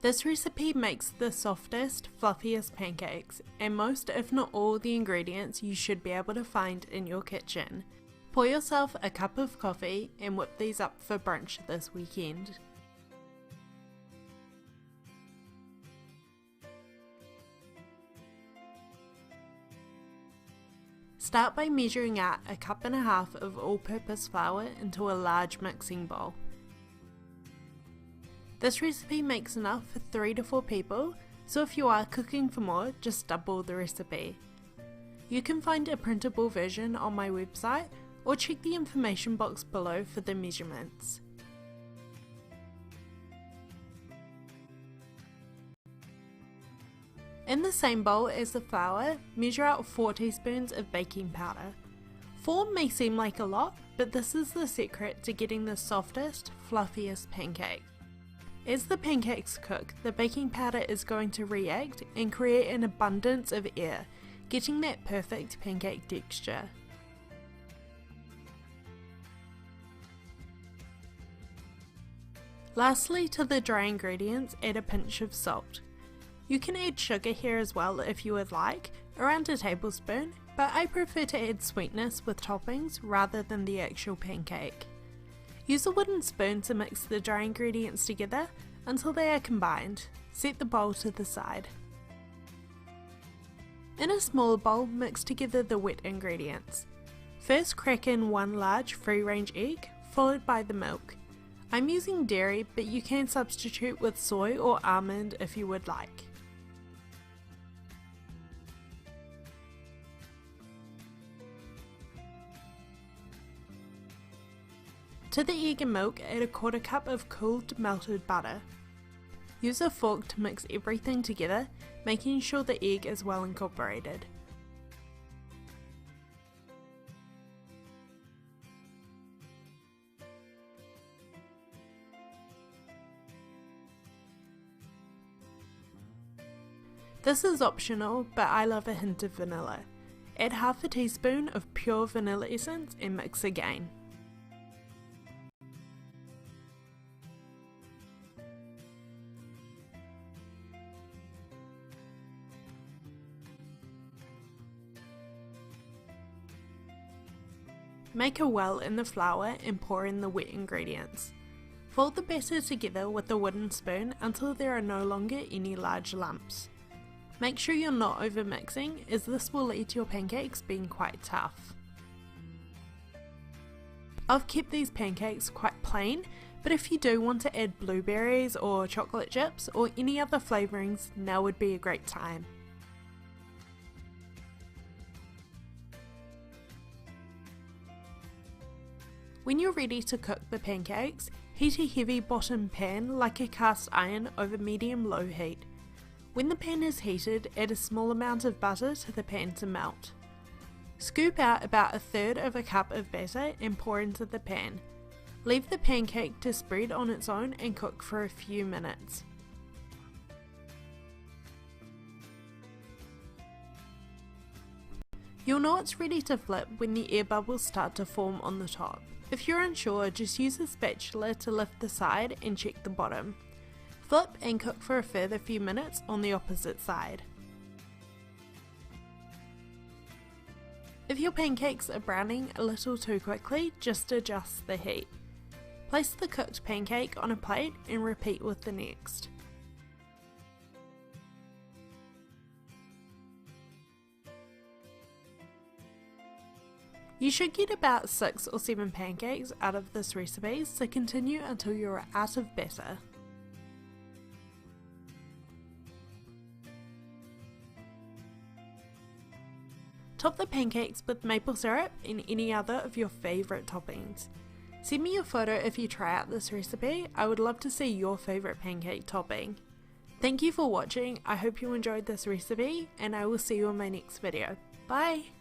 This recipe makes the softest, fluffiest pancakes, and most if not all the ingredients you should be able to find in your kitchen. Pour yourself a cup of coffee and whip these up for brunch this weekend. Start by measuring out a cup and a half of all-purpose flour into a large mixing bowl. This recipe makes enough for 3 to 4 people, so if you are cooking for more, just double the recipe. You can find a printable version on my website or check the information box below for the measurements. In the same bowl as the flour, measure out 4 teaspoons of baking powder. 4 may seem like a lot, but this is the secret to getting the softest, fluffiest pancake. As the pancakes cook, the baking powder is going to react and create an abundance of air, getting that perfect pancake texture. Lastly, to the dry ingredients, add a pinch of salt. You can add sugar here as well if you would like, around a tablespoon, but I prefer to add sweetness with toppings rather than the actual pancake. Use a wooden spoon to mix the dry ingredients together until they are combined. Set the bowl to the side. In a smaller bowl, mix together the wet ingredients. First, crack in 1 large free-range egg, followed by the milk. I'm using dairy, but you can substitute with soy or almond if you would like. To the egg and milk, add a 1/4 cup of cooled melted butter. Use a fork to mix everything together, making sure the egg is well incorporated. This is optional, but I love a hint of vanilla. Add half a teaspoon of pure vanilla essence and mix again. Make a well in the flour and pour in the wet ingredients. Fold the batter together with a wooden spoon until there are no longer any large lumps. Make sure you're not over mixing, as this will lead to your pancakes being quite tough. I've kept these pancakes quite plain, but if you do want to add blueberries or chocolate chips or any other flavourings, now would be a great time. When you're ready to cook the pancakes, heat a heavy bottom pan like a cast iron over medium-low heat. When the pan is heated, add a small amount of butter to the pan to melt. Scoop out about 1/3 of a cup of batter and pour into the pan. Leave the pancake to spread on its own and cook for a few minutes. You'll know it's ready to flip when the air bubbles start to form on the top. If you're unsure, just use a spatula to lift the side and check the bottom. Flip and cook for a further few minutes on the opposite side. If your pancakes are browning a little too quickly, just adjust the heat. Place the cooked pancake on a plate and repeat with the next. You should get about 6 or 7 pancakes out of this recipe, so continue until you're out of batter. Top the pancakes with maple syrup and any other of your favourite toppings. Send me a photo if you try out this recipe. I would love to see your favourite pancake topping. Thank you for watching. I hope you enjoyed this recipe, and I will see you in my next video. Bye!